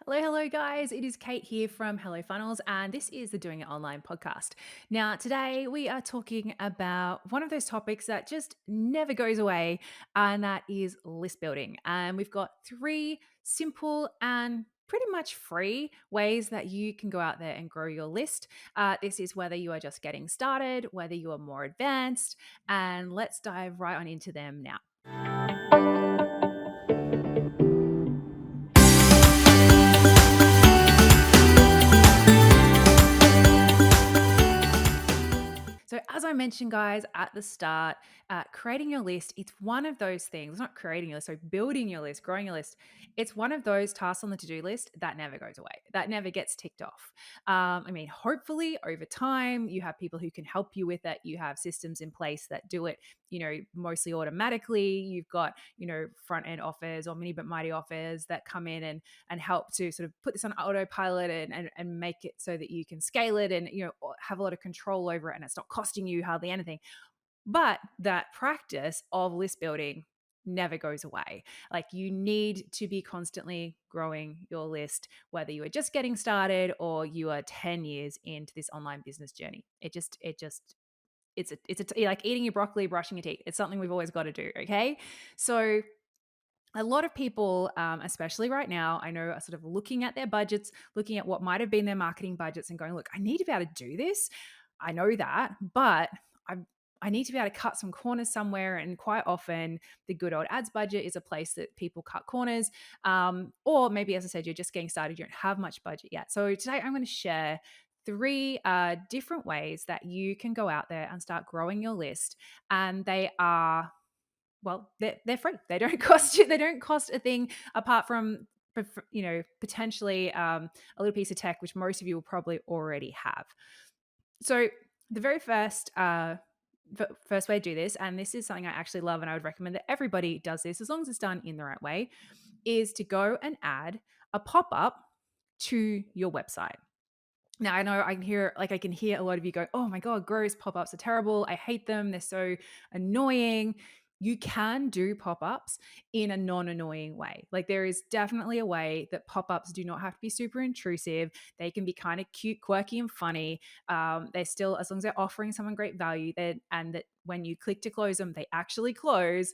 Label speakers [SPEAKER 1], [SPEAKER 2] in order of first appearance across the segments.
[SPEAKER 1] Hello, guys. It is Kate here from Hello Funnels, and this is the Doing It Online podcast. Now, today we are talking about one of those topics that just never goes away, and that is list building. And we've got three simple and pretty much free ways that you can go out there and grow your list. This is whether you are just getting started, whether you are more advanced, and let's dive right on into them now. So, as I mentioned, guys, at the start, creating your list, it's one of those things, not creating your list, so building your list, growing your list. It's one of those tasks on the to do list that never goes away, that never gets ticked off. Hopefully over time, you have people who can help you with it. You have systems in place that do it, mostly automatically. You've got, front end offers or mini but mighty offers that come in and help to sort of put this on autopilot and make it so that you can scale it and have a lot of control over it and it's not costing you hardly anything. But that practice of list building never goes away. Like, you need to be constantly growing your list, whether you are just getting started or you are 10 years into this online business journey. It's like eating your broccoli, brushing your teeth. It's something we've always got to do. Okay. So a lot of people, especially right now, I know, are sort of looking at their budgets, looking at what might have been their marketing budgets and going, look, I need to be able to do this. I know that, but I I need to be able to cut some corners somewhere. And quite often, the good old ads budget is a place that people cut corners. Or maybe, as I said, you're just getting started, you don't have much budget yet. So today I'm going to share three different ways that you can go out there and start growing your list. And they are, well, they're free. They don't cost you. They don't cost a thing apart from potentially a little piece of tech, which most of you will probably already have. So the very first way to do this, and this is something I actually love, and I would recommend that everybody does this as long as it's done in the right way, is to go and add a pop up to your website. Now, I know I can hear a lot of you go, oh my God, gross, pop ups are terrible. I hate them. They're so annoying. You can do pop ups in a non annoying way. Like, there is definitely a way that pop ups do not have to be super intrusive. They can be kind of cute, quirky, and funny. They're still, as long as they're offering someone great value, and that when you click to close them, they actually close.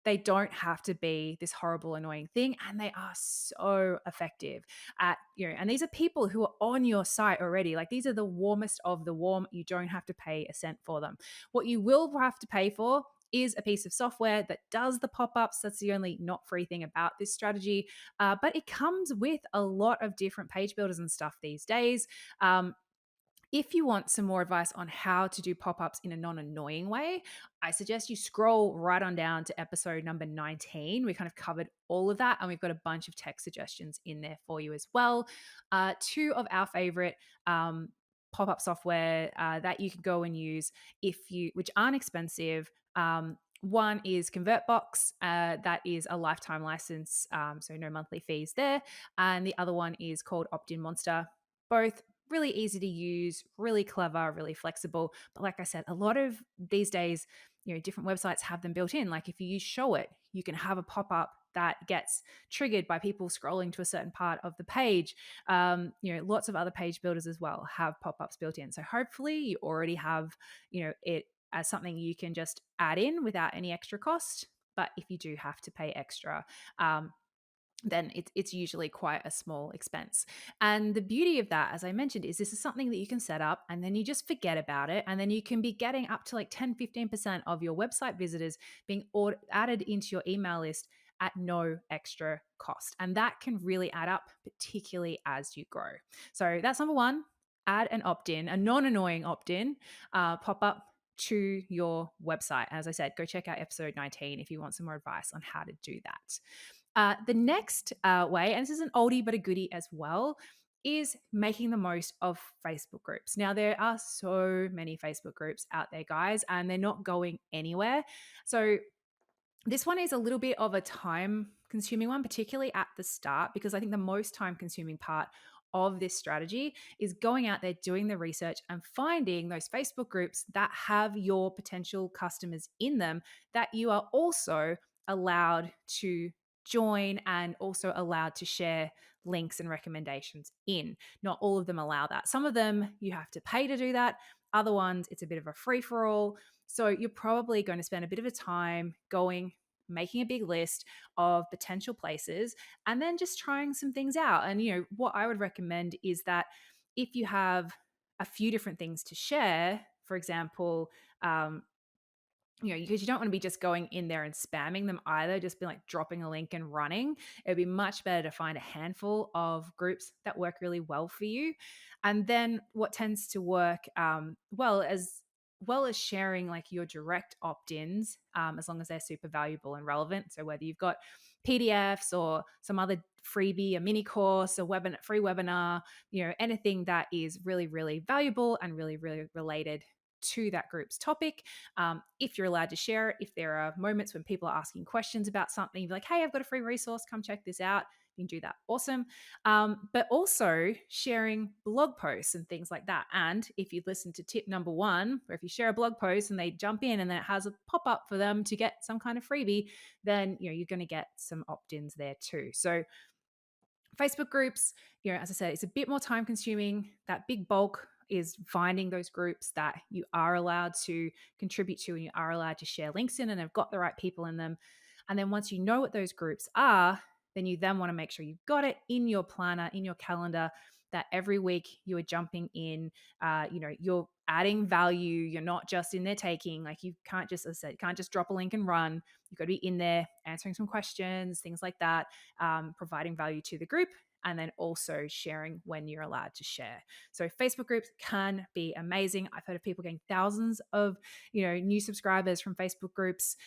[SPEAKER 1] They don't have to be this horrible, annoying thing. And they are so effective and these are people who are on your site already. Like, these are the warmest of the warm. You don't have to pay a cent for them. What you will have to pay for is a piece of software that does the pop-ups. That's the only not free thing about this strategy. But it comes with a lot of different page builders and stuff these days. If you want some more advice on how to do pop-ups in a non-annoying way, I suggest you scroll right on down to episode number 19. We kind of covered all of that, and we've got a bunch of tech suggestions in there for you as well. Two of our favorite pop-up software that you can go and use which aren't expensive. One is ConvertBox. That is a lifetime license, so no monthly fees there. And the other one is called Opt-in Monster. Both really easy to use, really clever, really flexible. But like I said, a lot of these days, different websites have them built in. Like, if you use Show It, you can have a pop-up that gets triggered by people scrolling to a certain part of the page. Lots of other page builders as well have pop-ups built in. So hopefully you already have, it as something you can just add in without any extra cost. But if you do have to pay extra, then it's usually quite a small expense. And the beauty of that, as I mentioned, is this is something that you can set up and then you just forget about it. And then you can be getting up to like 10-15% of your website visitors being added into your email list at no extra cost. And that can really add up, particularly as you grow. So that's number one. Add an opt-in, a non-annoying opt-in pop-up to your website. As I said, go check out episode 19 if you want some more advice on how to do that. The next way, and this is an oldie but a goodie as well, is making the most of Facebook groups. Now, there are so many Facebook groups out there, guys, and they're not going anywhere. So this one is a little bit of a time consuming one, particularly at the start, because I think the most time consuming part of this strategy is going out there, doing the research and finding those Facebook groups that have your potential customers in them that you are also allowed to join and also allowed to share links and recommendations in. Not all of them allow that. Some of them you have to pay to do that. Other ones, it's a bit of a free for all. So you're probably going to spend a bit of a time going, making a big list of potential places, and then just trying some things out. And, what I would recommend is that if you have a few different things to share, for example, um, because you don't want to be just going in there and spamming them either, just be like dropping a link and running. It'd be much better to find a handful of groups that work really well for you. And then what tends to work well as sharing like your direct opt-ins, as long as they're super valuable and relevant. So whether you've got PDFs or some other freebie, a mini course, a free webinar, anything that is really, really valuable and really, really related to that group's topic. If you're allowed to share it, if there are moments when people are asking questions about something, you're like, hey, I've got a free resource, come check this out. You can do that. Awesome. But also sharing blog posts and things like that. And if you listen to tip number 1, or if you share a blog post and they jump in and then it has a pop up for them to get some kind of freebie, then you're going to get some opt-ins there too. So Facebook groups, as I said, it's a bit more time consuming. That big bulk is finding those groups that you are allowed to contribute to and you are allowed to share links in and have got the right people in them. And then once you know what those groups are, then you then want to make sure you've got it in your planner, in your calendar, that every week you are jumping in, you're adding value. You're not just in there taking, like you can't just, as I said, you can't just drop a link and run. You've got to be in there answering some questions, things like that, providing value to the group, and then also sharing when you're allowed to share. So Facebook groups can be amazing. I've heard of people getting thousands of new subscribers from Facebook groups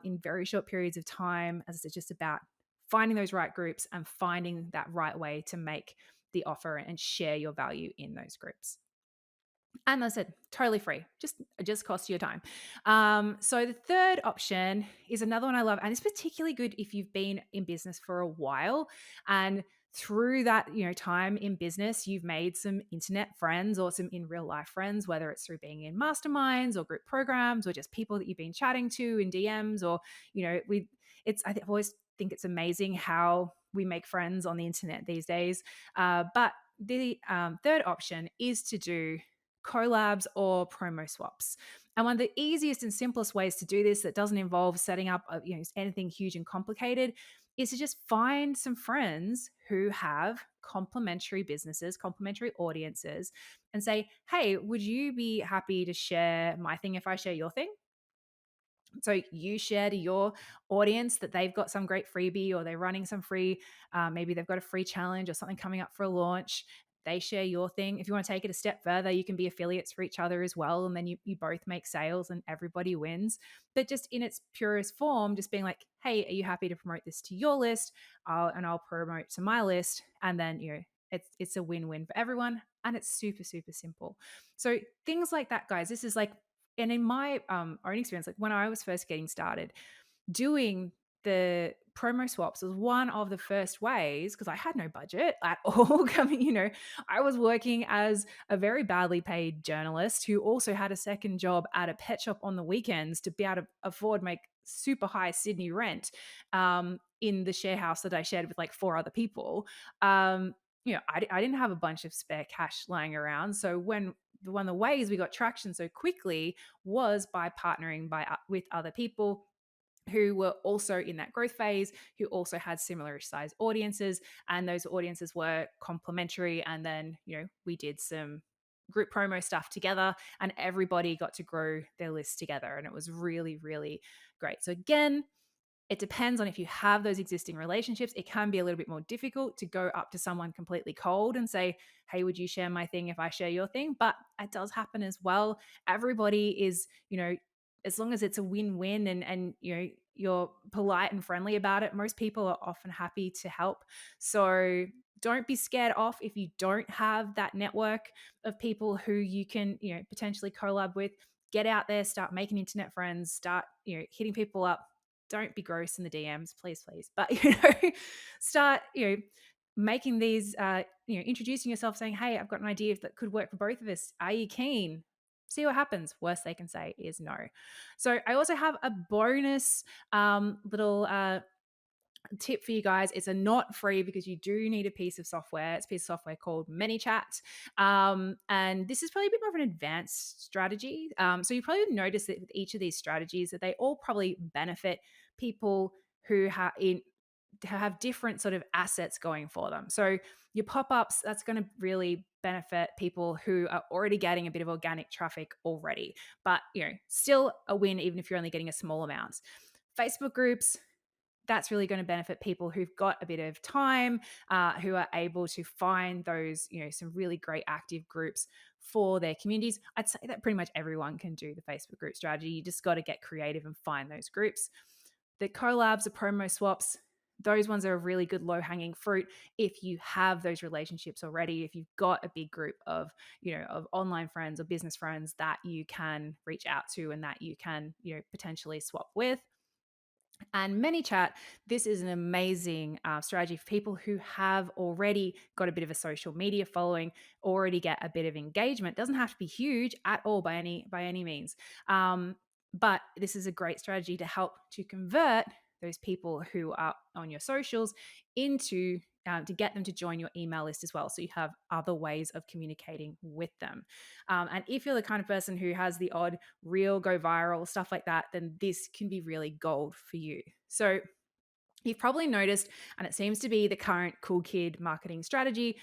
[SPEAKER 1] in very short periods of time. As I said, just about finding those right groups and finding that right way to make the offer and share your value in those groups. And I said, totally free, just costs you your time. So the third option is another one I love, and it's particularly good if you've been in business for a while, and through that time in business, you've made some internet friends or some in real life friends, whether it's through being in masterminds or group programs or just people that you've been chatting to in DMs, or I always think it's amazing how we make friends on the internet these days. But the third option is to do collabs or promo swaps. And one of the easiest and simplest ways to do this that doesn't involve setting up anything huge and complicated is to just find some friends who have complementary businesses, complementary audiences, and say, hey, would you be happy to share my thing if I share your thing? So you share to your audience that they've got some great freebie, or they're running some free, maybe they've got a free challenge or something coming up for a launch. They share your thing. If you want to take it a step further, you can be affiliates for each other as well. And then you both make sales and everybody wins. But just in its purest form, just being like, hey, are you happy to promote this to your list? And I'll promote to my list. And then, it's a win-win for everyone. And it's super, super simple. So things like that, guys, this is like, and in my own experience, like when I was first getting started, doing the promo swaps was one of the first ways, because I had no budget at all. I was working as a very badly paid journalist who also had a second job at a pet shop on the weekends to be able to afford my super high Sydney rent, in the share house that I shared with like 4 other people. I didn't have a bunch of spare cash lying around. So one of the ways we got traction so quickly was by partnering with other people who were also in that growth phase, who also had similar size audiences, and those audiences were complementary. And then, we did some group promo stuff together, and everybody got to grow their list together. And it was really, really great. So again, it depends on if you have those existing relationships. It can be a little bit more difficult to go up to someone completely cold and say, hey, would you share my thing if I share your thing? But it does happen as well. Everybody is, as long as it's a win-win, and you're polite and friendly about it, most people are often happy to help. So don't be scared off if you don't have that network of people who you can, potentially collab with. Get out there, start making internet friends, start, hitting people up. Don't be gross in the DMs, please, please. But start making these, introducing yourself, saying, "Hey, I've got an idea that could work for both of us. Are you keen?" See what happens. Worst they can say is no. So I also have a bonus little tip for you guys, it's a not free because you do need a piece of software. It's a piece of software called Manychat. And this is probably a bit more of an advanced strategy. So you probably notice that with each of these strategies that they all probably benefit people who have different sort of assets going for them. So your pop-ups, that's going to really benefit people who are already getting a bit of organic traffic already, but still a win even if you're only getting a small amount. Facebook groups, that's really going to benefit people who've got a bit of time, who are able to find those, some really great active groups for their communities. I'd say that pretty much everyone can do the Facebook group strategy. You just got to get creative and find those groups. The collabs, the promo swaps, those ones are a really good low hanging fruit if you have those relationships already, if you've got a big group of of online friends or business friends that you can reach out to and that you can potentially swap with. And Manychat, this is an amazing strategy for people who have already got a bit of a social media following, already get a bit of engagement. It doesn't have to be huge at all by any means, but this is a great strategy to help to convert those people who are on your socials into to get them to join your email list as well. So you have other ways of communicating with them. And if you're the kind of person who has the odd reel go viral, stuff like that, then this can be really gold for you. So you've probably noticed, and it seems to be the current cool kid marketing strategy.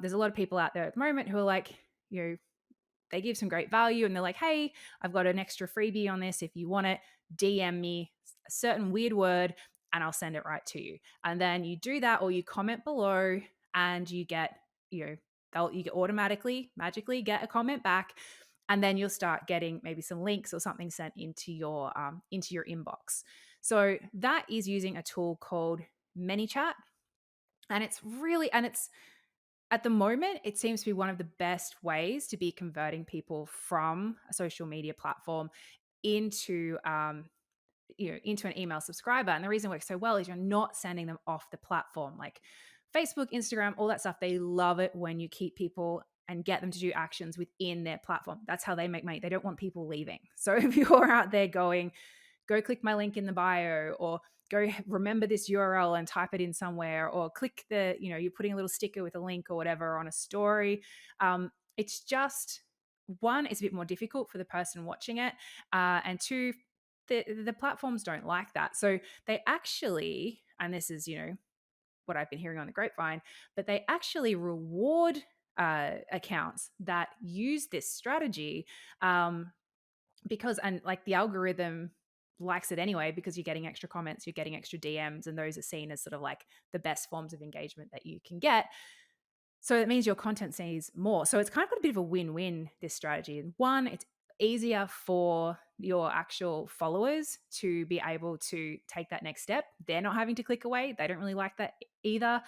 [SPEAKER 1] There's a lot of people out there at the moment who are like, they give some great value and they're like, hey, I've got an extra freebie on this. If you want it, DM me a certain weird word and I'll send it right to you. And then you do that or you comment below and you get, you automatically, magically get a comment back. And then you'll start getting maybe some links or something sent into your inbox. So that is using a tool called ManyChat. And it's at the moment, it seems to be one of the best ways to be converting people from a social media platform into into an email subscriber. And the reason it works so well is you're not sending them off the platform. Like Facebook, Instagram, all that stuff, they love it when you keep people and get them to do actions within their platform. That's how they make money. They don't want people leaving. So if you're out there going, go click my link in the bio, or go remember this URL and type it in somewhere, or click you're putting a little sticker with a link or whatever on a story. It's just, one, it's a bit more difficult for the person watching it. And two, the platforms don't like that. So they actually, and this is, what I've been hearing on the grapevine, but they actually reward accounts that use this strategy, because, and like the algorithm likes it anyway, because you're getting extra comments, you're getting extra DMs, and those are seen as sort of like the best forms of engagement that you can get. So it means your content sees more. So it's kind of got a bit of a win-win, this strategy. One, it's easier for your actual followers to be able to take that next step. They're not having to click away. They don't really like that either.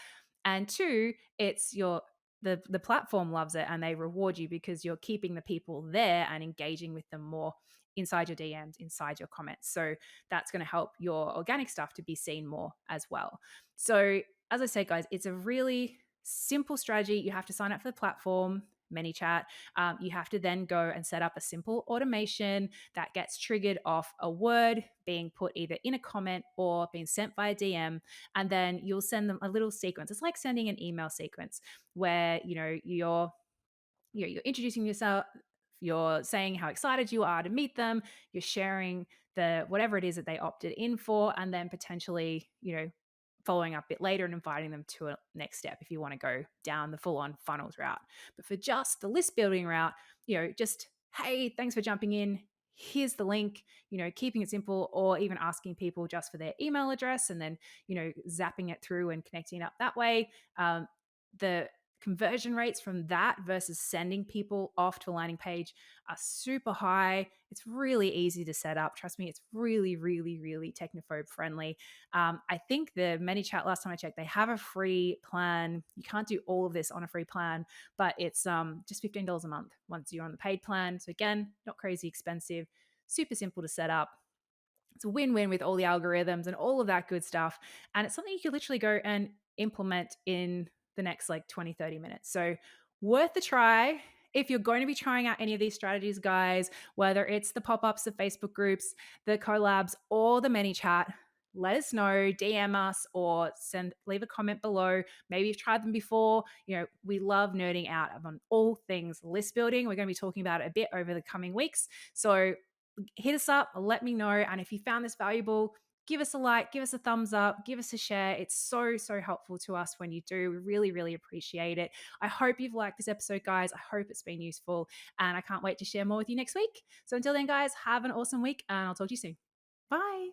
[SPEAKER 1] And two, it's the platform loves it and they reward you because you're keeping the people there and engaging with them more inside your DMs, inside your comments. So that's going to help your organic stuff to be seen more as well. So as I said, guys, it's a really simple strategy. You have to sign up for the platform, ManyChat. You have to then go and set up a simple automation that gets triggered off a word being put either in a comment or being sent via DM. And then you'll send them a little sequence. It's like sending an email sequence where, you're introducing yourself, you're saying how excited you are to meet them, you're sharing the whatever it is that they opted in for, and then potentially, following up a bit later and inviting them to a next step if you want to go down the full-on funnels route. But for just the list building route, just, hey, thanks for jumping in. Here's the link, keeping it simple, or even asking people just for their email address and then, zapping it through and connecting it up that way. The conversion rates from that versus sending people off to a landing page are super high. It's really easy to set up. Trust me, it's really, really, really technophobe friendly. I think the ManyChat, last time I checked, they have a free plan. You can't do all of this on a free plan, but it's just $15 a month once you're on the paid plan. So again, not crazy expensive, super simple to set up. It's a win-win with all the algorithms and all of that good stuff. And it's something you could literally go and implement in the next like 20, 30 minutes. So worth a try. If you're going to be trying out any of these strategies, guys, whether it's the pop-ups, the Facebook groups, the collabs, or the ManyChat, let us know, DM us, or leave a comment below. Maybe you've tried them before. We love nerding out on all things list building. We're going to be talking about it a bit over the coming weeks. So hit us up, let me know. And if you found this valuable, give us a like, give us a thumbs up, give us a share. It's so, so helpful to us when you do. We really, really appreciate it. I hope you've liked this episode, guys. I hope it's been useful. And I can't wait to share more with you next week. So until then, guys, have an awesome week and I'll talk to you soon. Bye.